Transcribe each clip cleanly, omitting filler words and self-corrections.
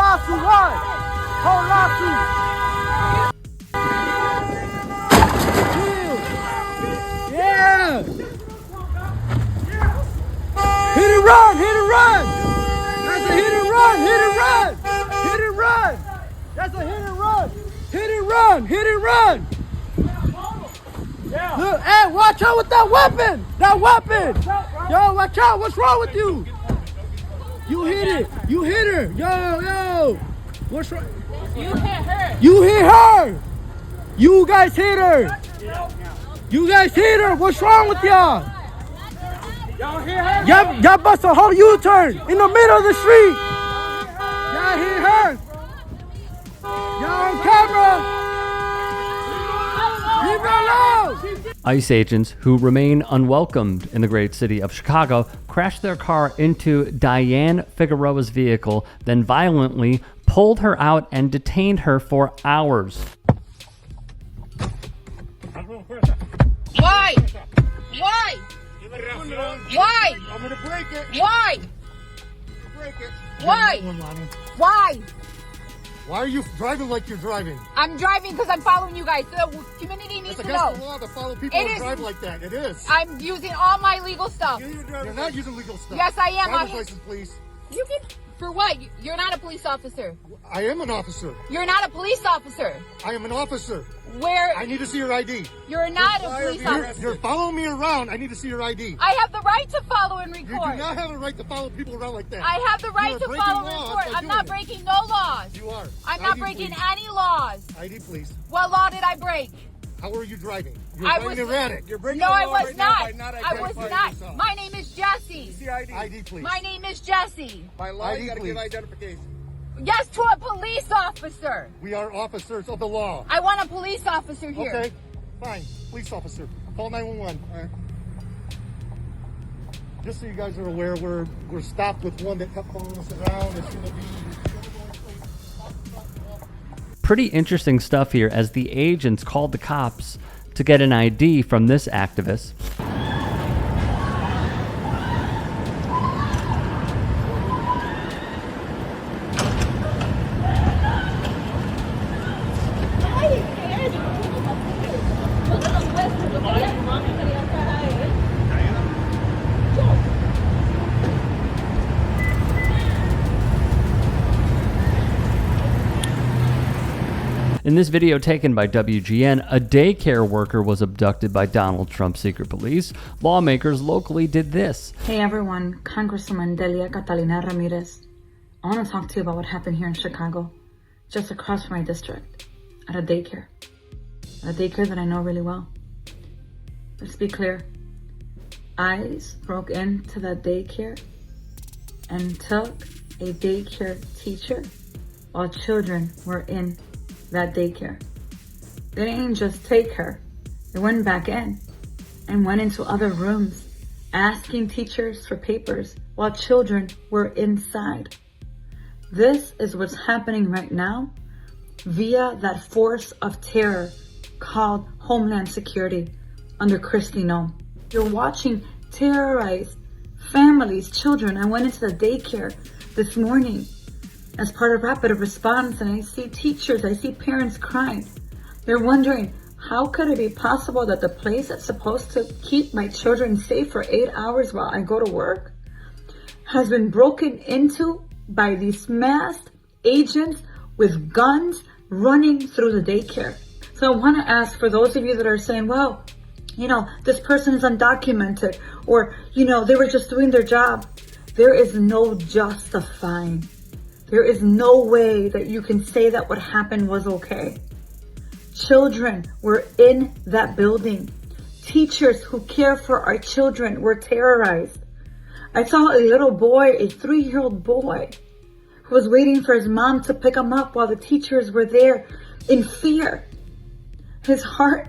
lawsuit, what? Whole lawsuit. Yeah. Hit and run, hit and run. That's a hit and run, hit and run. Hit and run. That's a hit and run. Hit and run, hit and run. Yeah. Look, hey, watch out with that weapon. That weapon. Yo, watch out. What's wrong with you? You hit it. You hit her. Yo. What's wrong? You hit her. You hit her. You guys hit her. You guys hit her. What's wrong with y'all? Y'all hit her? Y'all bust a whole U-turn in the middle of the street. Y'all hit her. Y'all on camera. Leave her alone. ICE agents who remain unwelcomed in the great city of Chicago crashed their car into Dayanne Figueroa's vehicle, then violently pulled her out and detained her for hours. Why? Why? Why? I'm gonna break it. Why? Break it. Why? Why? Why are you driving like you're driving? I'm driving because I'm following you guys. The community needs It's to against know. the law to follow people It who is. drive like that. It is. I'm using all my legal stuff. You're not using legal stuff. Yes, I am. Driver's license, please. You can. For what? You're not a police officer. I am an officer. You're not a police officer. I am an officer. Where? I need to see your ID. You're not a police officer. You're following me around. I need to see your ID. I have the right to follow and You record. do not have a right to follow people around like that. I have the right You to are breaking follow and laws record. by I'm not doing it. breaking no laws. You are. I'm not ID, breaking please. any laws. ID, please. What law did I break? How are you driving? You're I driving was- erratic. You're breaking No, the I law was right now by not. I was identifying not. yourself. My name is Jesse. CID. ID, please. My name is Jesse. By law, ID, you gotta give please. identification. Yes, to a police officer. We are officers of the law. I want a police officer here. Okay, fine. Police officer. Call 911. All right. Just so you guys are aware, we're stopped with one that kept following us around. It's gonna be. Pretty interesting stuff here as the agents called the cops to get an ID from this activist. In this video taken by WGN, a daycare worker was abducted by Donald Trump's secret police. Lawmakers locally did this. Hey everyone, Congresswoman Delia Catalina Ramirez. I want to talk to you about what happened here in Chicago, just across from my district, at a daycare. A daycare that I know really well. Let's be clear. ICE broke into that daycare and took a daycare teacher while children were in that daycare. They didn't just take her. They went back in and went into other rooms asking teachers for papers while children were inside. This is what's happening right now via that force of terror called Homeland Security under Kristi Noem. You're watching terrorize families, children. I went into the daycare this morning as part of rapid response, and I see teachers, I see parents crying. They're wondering, how could it be possible that the place that's supposed to keep my children safe for 8 hours while I go to work has been broken into by these masked agents with guns running through the daycare? So I want to ask, for those of you that are saying, well, you know, this person is undocumented, or, you know, they were just doing their job. There is no justifying. There is no way that you can say that what happened was okay. Children were in that building. Teachers who care for our children were terrorized. I saw a little boy, a 3-year-old boy, who was waiting for his mom to pick him up while the teachers were there in fear. His heart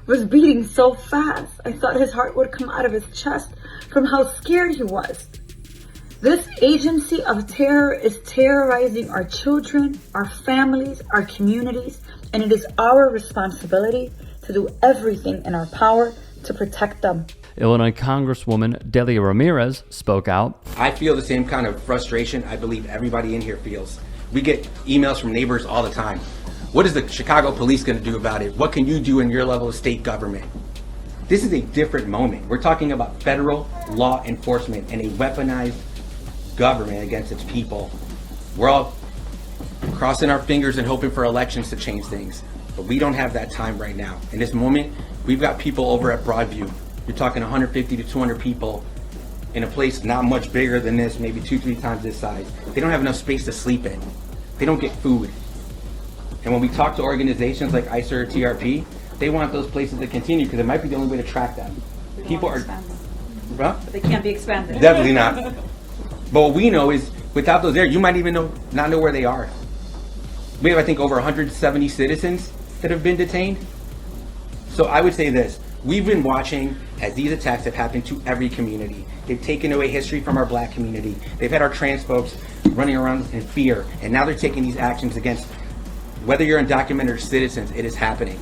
was beating so fast. I thought his heart would come out of his chest from how scared he was. This agency of terror is terrorizing our children, our families, our communities, and it is our responsibility to do everything in our power to protect them. Illinois Congresswoman Delia Ramirez spoke out. I feel the same kind of frustration I believe everybody in here feels. We get emails from neighbors all the time. What is the Chicago police going to do about it? What can you do in your level of state government? This is a different moment. We're talking about federal law enforcement and a weaponized government against its people. We're all crossing our fingers and hoping for elections to change things. But we don't have that time right now. In this moment, we've got people over at Broadview. You're talking 150 to 200 people in a place not much bigger than this, maybe 2-3 times this size. They don't have enough space to sleep in. They don't get food. And when we talk to organizations like ICER or TRP, they want those places to continue because it might be the only way to track them. People are, but they can't be expanded. Definitely not. But what we know is without those there, you might even not know where they are. We have, I think, over 170 citizens that have been detained. So I would say this, we've been watching as these attacks have happened to every community. They've taken away history from our black community. They've had our trans folks running around in fear, and now they're taking these actions against, whether you're undocumented or citizens, it is happening.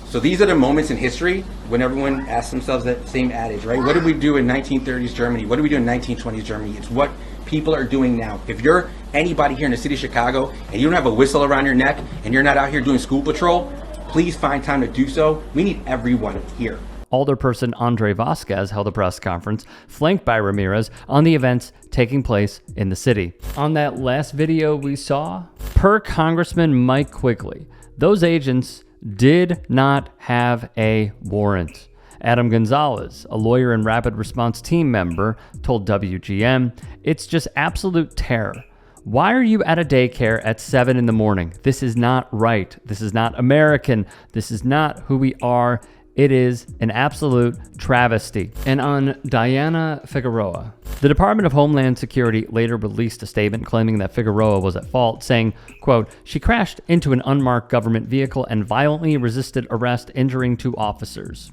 So these are the moments in history when everyone asks themselves that same adage, right? What did we do in 1930s Germany? What did we do in 1920s Germany? It's what people are doing now. If you're anybody here in the city of Chicago and you don't have a whistle around your neck and you're not out here doing school patrol, please find time to do so. We need everyone here. Alderperson Andre Vasquez held a press conference, flanked by Ramirez, on the events taking place in the city. On that last video we saw, per Congressman Mike Quigley, those agents did not have a warrant. Adam Gonzalez, a lawyer and rapid response team member, told WGN, "It's just absolute terror. Why are you at a daycare at 7 in the morning? This is not right. This is not American. This is not who we are. It is an absolute travesty." And on Dayanne Figueroa, the Department of Homeland Security later released a statement claiming that Figueroa was at fault, saying, quote, "She crashed into an unmarked government vehicle and violently resisted arrest, injuring 2 officers."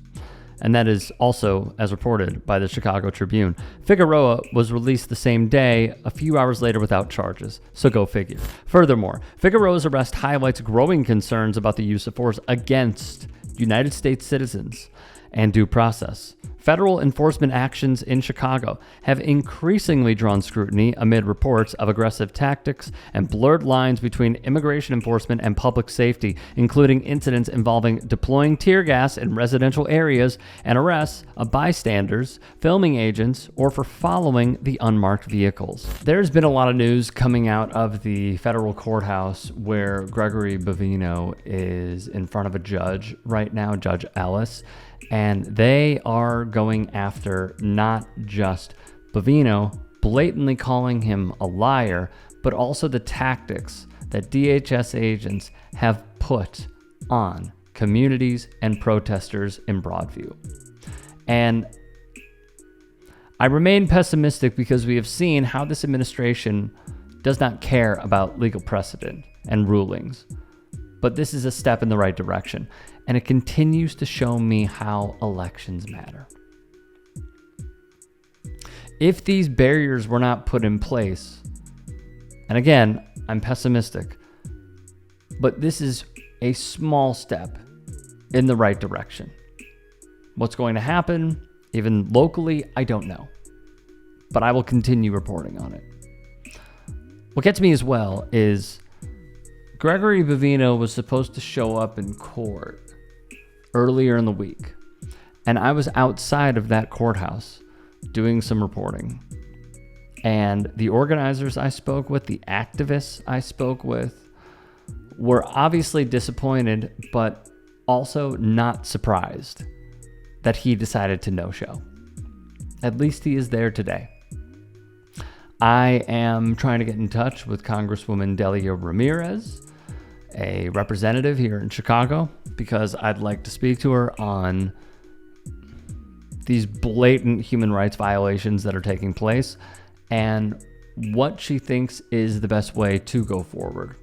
And that is also as reported by the Chicago Tribune. Figueroa was released the same day, a few hours later without charges. So go figure. Furthermore, Figueroa's arrest highlights growing concerns about the use of force against United States citizens and due process. Federal enforcement actions in Chicago have increasingly drawn scrutiny amid reports of aggressive tactics and blurred lines between immigration enforcement and public safety, including incidents involving deploying tear gas in residential areas and arrests of bystanders, filming agents, or for following the unmarked vehicles. There's been a lot of news coming out of the federal courthouse where Gregory Bovino is in front of a judge right now, Judge Ellis, and they are going after not just Bovino, blatantly calling him a liar, but also the tactics that DHS agents have put on communities and protesters in Broadview. And I remain pessimistic because we have seen how this administration does not care about legal precedent and rulings. But this is a step in the right direction, and it continues to show me how elections matter. If these barriers were not put in place, and again, I'm pessimistic, but this is a small step in the right direction. What's going to happen, even locally, I don't know, but I will continue reporting on it. What gets me as well is Gregory Bovino was supposed to show up in court earlier in the week, and I was outside of that courthouse doing some reporting. And the organizers I spoke with, the activists I spoke with, were obviously disappointed, but also not surprised that he decided to no-show. At least he is there today. I am trying to get in touch with Congresswoman Delia Ramirez, a representative here in Chicago, because I'd like to speak to her on these blatant human rights violations that are taking place and what she thinks is the best way to go forward,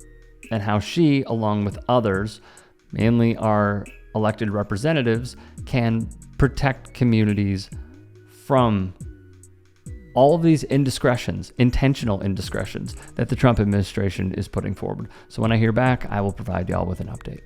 and how she, along with others, mainly our elected representatives, can protect communities from all of these indiscretions, intentional indiscretions that the Trump administration is putting forward. So when I hear back, I will provide y'all with an update.